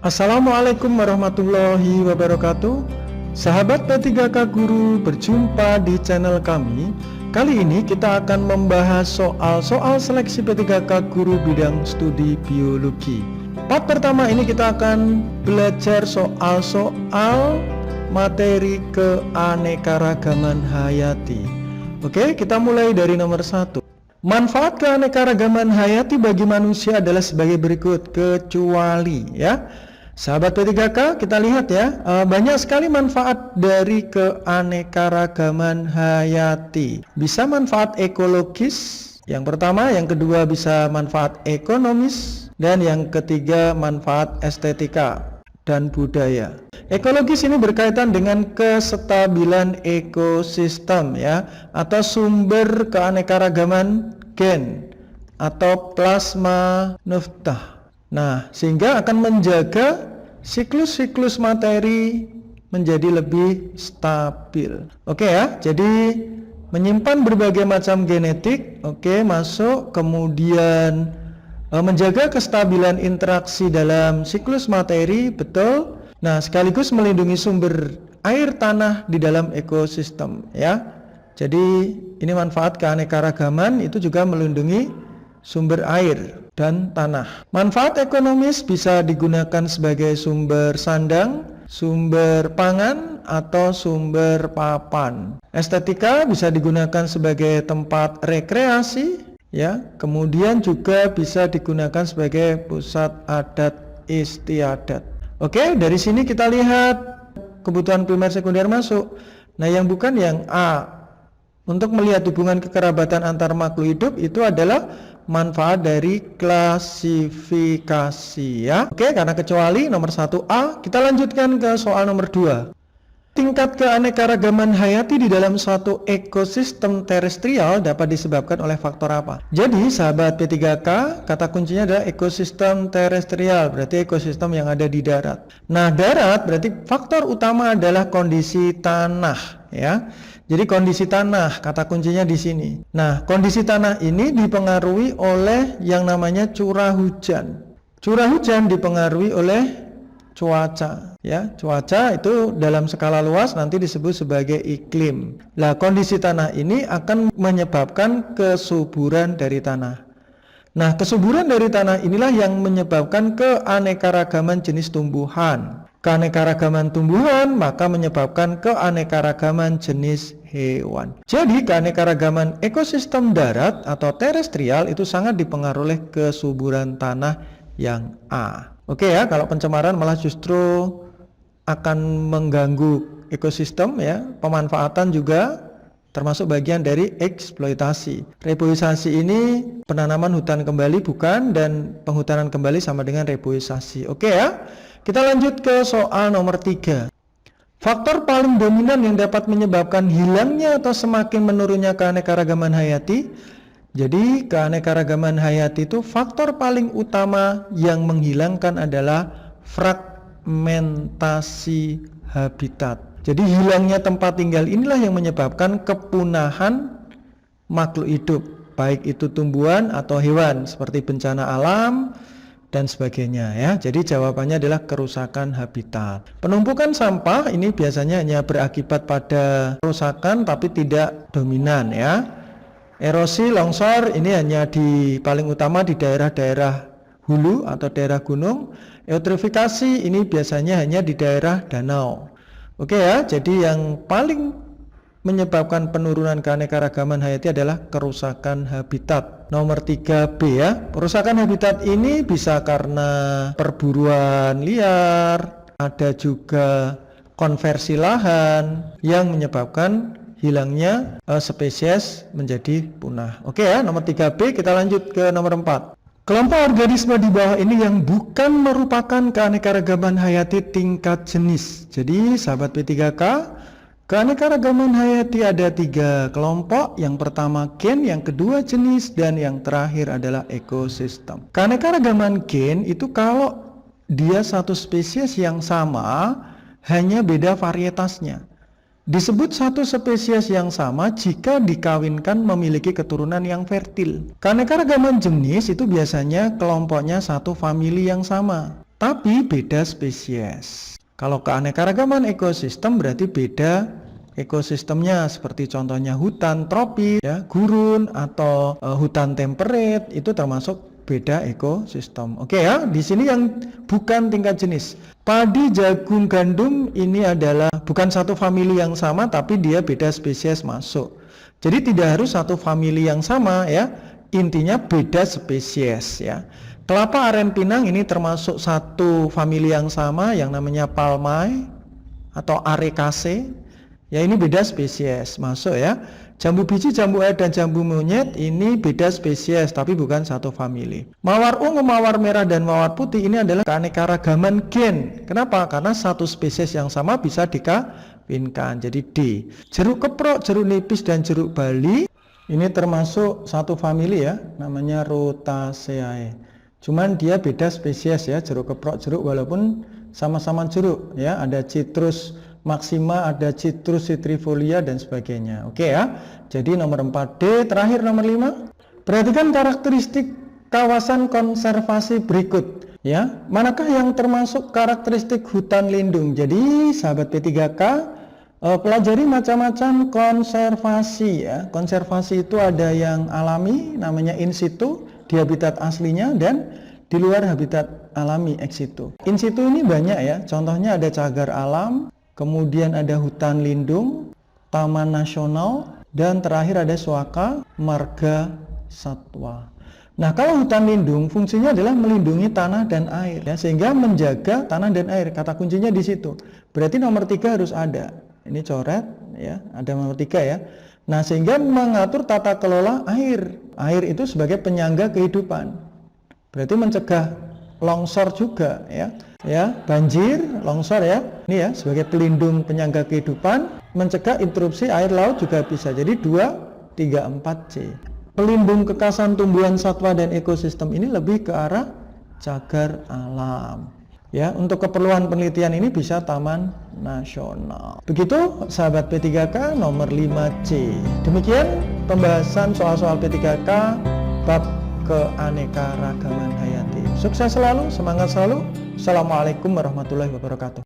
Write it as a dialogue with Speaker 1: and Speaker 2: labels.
Speaker 1: Assalamualaikum warahmatullahi wabarakatuh. Sahabat P3K Guru, berjumpa di channel kami. Kali ini kita akan membahas soal-soal seleksi P3K Guru bidang studi biologi. Part pertama ini kita akan belajar soal-soal materi keanekaragaman hayati. Oke, kita mulai dari nomor 1. Manfaat keanekaragaman hayati bagi manusia adalah sebagai berikut, kecuali ya. Sahabat P3K, kita lihat ya, banyak sekali manfaat dari keanekaragaman hayati. Bisa manfaat ekologis, yang pertama, yang kedua bisa manfaat ekonomis, dan yang ketiga manfaat estetika dan budaya. Ekologis ini berkaitan dengan kestabilan ekosistem ya, atau sumber keanekaragaman gen atau plasma nuftah. Nah, sehingga akan menjaga siklus-siklus materi menjadi lebih stabil. Oke ya, jadi menyimpan berbagai macam genetik, oke, masuk, kemudian menjaga kestabilan interaksi dalam siklus materi, betul. Nah, sekaligus melindungi sumber air tanah di dalam ekosistem ya. Jadi ini manfaat keanekaragaman itu juga melindungi sumber air dan tanah. Manfaat ekonomis bisa digunakan sebagai sumber sandang, sumber pangan, atau sumber papan. Estetika bisa digunakan sebagai tempat rekreasi ya, kemudian juga bisa digunakan sebagai pusat adat istiadat. Oke, dari sini kita lihat kebutuhan primer sekunder masuk. Nah, yang bukan yang A. Untuk melihat hubungan kekerabatan antar makhluk hidup itu adalah manfaat dari klasifikasi ya. Oke, karena kecuali nomor 1A, kita lanjutkan ke soal nomor 2. Tingkat keanekaragaman hayati di dalam suatu ekosistem terestrial dapat disebabkan oleh faktor apa? Jadi sahabat P3K, kata kuncinya adalah ekosistem terestrial, berarti ekosistem yang ada di darat. Nah, darat berarti faktor utama adalah kondisi tanah ya. Jadi kondisi tanah, kata kuncinya di sini. Nah, kondisi tanah ini dipengaruhi oleh yang namanya curah hujan. Curah hujan dipengaruhi oleh cuaca ya. Cuaca itu dalam skala luas nanti disebut sebagai iklim. Nah, kondisi tanah ini akan menyebabkan kesuburan dari tanah. Nah, kesuburan dari tanah inilah yang menyebabkan keanekaragaman jenis tumbuhan. Keanekaragaman tumbuhan maka menyebabkan keanekaragaman jenis hewan. Jadi keanekaragaman ekosistem darat atau terestrial itu sangat dipengaruhi oleh kesuburan tanah yang A. Oke ya, kalau pencemaran malah justru akan mengganggu ekosistem ya. Pemanfaatan juga termasuk bagian dari eksploitasi. Reboisasi ini penanaman hutan kembali bukan, dan penghutanan kembali sama dengan reboisasi. Oke ya. Kita lanjut ke soal nomor 3. Faktor paling dominan yang dapat menyebabkan hilangnya atau semakin menurunnya keanekaragaman hayati. Jadi keanekaragaman hayati itu faktor paling utama yang menghilangkan adalah fragmentasi habitat. Jadi hilangnya tempat tinggal inilah yang menyebabkan kepunahan makhluk hidup, baik itu tumbuhan atau hewan, seperti bencana alam dan sebagainya ya. Jadi jawabannya adalah kerusakan habitat. Penumpukan sampah ini biasanya hanya berakibat pada kerusakan tapi tidak dominan ya. Erosi, longsor ini hanya paling utama di daerah-daerah hulu atau daerah gunung. Eutrofifikasi ini biasanya hanya di daerah danau. Oke ya, jadi yang paling menyebabkan penurunan keanekaragaman hayati adalah kerusakan habitat. Nomor 3B ya. Kerusakan habitat ini bisa karena perburuan liar, ada juga konversi lahan yang menyebabkan hilangnya spesies menjadi punah. Oke ya, nomor 3B. Kita lanjut ke nomor 4. Kelompok organisme di bawah ini yang bukan merupakan keanekaragaman hayati tingkat jenis. Jadi sahabat P3K, keanekaragaman hayati ada 3 kelompok. Yang pertama gen, yang kedua jenis, dan yang terakhir adalah ekosistem. Keanekaragaman gen itu kalau dia satu spesies yang sama, hanya beda varietasnya. Disebut satu spesies yang sama jika dikawinkan memiliki keturunan yang fertil. Keanekaragaman jenis itu biasanya kelompoknya satu famili yang sama. tapi beda spesies. Kalau keanekaragaman ekosistem berarti beda ekosistemnya, seperti contohnya hutan tropis, ya, gurun atau hutan temperate, itu termasuk beda ekosistem. Oke ya, di sini yang bukan tingkat jenis. Padi, jagung, gandum ini adalah bukan satu famili yang sama, tapi dia beda spesies masuk. Jadi tidak harus satu famili yang sama ya, intinya beda spesies ya. Kelapa aren pinang ini termasuk satu famili yang sama yang namanya Palmae atau Arecaceae. Ya, ini beda spesies masuk ya. Jambu biji, jambu air dan jambu monyet ini beda spesies tapi bukan satu famili. Mawar ungu, mawar merah dan mawar putih ini adalah keanekaragaman gen. Kenapa? Karena satu spesies yang sama bisa dikawinkan. Jadi D. Jeruk keprok, jeruk nipis dan jeruk bali ini termasuk satu famili ya, namanya Rutaceae. Cuman dia beda spesies ya, jeruk keprok, jeruk walaupun sama-sama jeruk ya, ada Citrus maxima, ada Citrus citrifolia dan sebagainya. Oke ya. Jadi nomor 4D, terakhir nomor 5. Perhatikan karakteristik kawasan konservasi berikut ya. Manakah yang termasuk karakteristik hutan lindung? Jadi sahabat P3K, pelajari macam-macam konservasi ya. Konservasi itu ada yang alami namanya in situ di habitat aslinya dan di luar habitat alami ex situ. In situ ini banyak ya. Contohnya ada cagar alam, kemudian ada hutan lindung, taman nasional, dan terakhir ada suaka marga satwa. Nah, kalau hutan lindung fungsinya adalah melindungi tanah dan air ya, sehingga menjaga tanah dan air. Kata kuncinya di situ. Berarti nomor 3 harus ada. Ini coret ya, ada nomor 3 ya. Nah, sehingga mengatur tata kelola air. Air itu sebagai penyangga kehidupan. Berarti mencegah longsor juga ya. Ya, banjir, longsor ya. Ini ya, sebagai pelindung penyangga kehidupan, mencegah interupsi air laut juga bisa. Jadi 2, 3, 4C. Pelindung kekasan tumbuhan satwa dan ekosistem ini lebih ke arah cagar alam. Ya, untuk keperluan penelitian ini bisa taman nasional. Begitu sahabat P3K nomor 5C. Demikian pembahasan soal-soal P3K bab keanekaragaman hayati. Sukses selalu, semangat selalu. Assalamualaikum warahmatullahi wabarakatuh.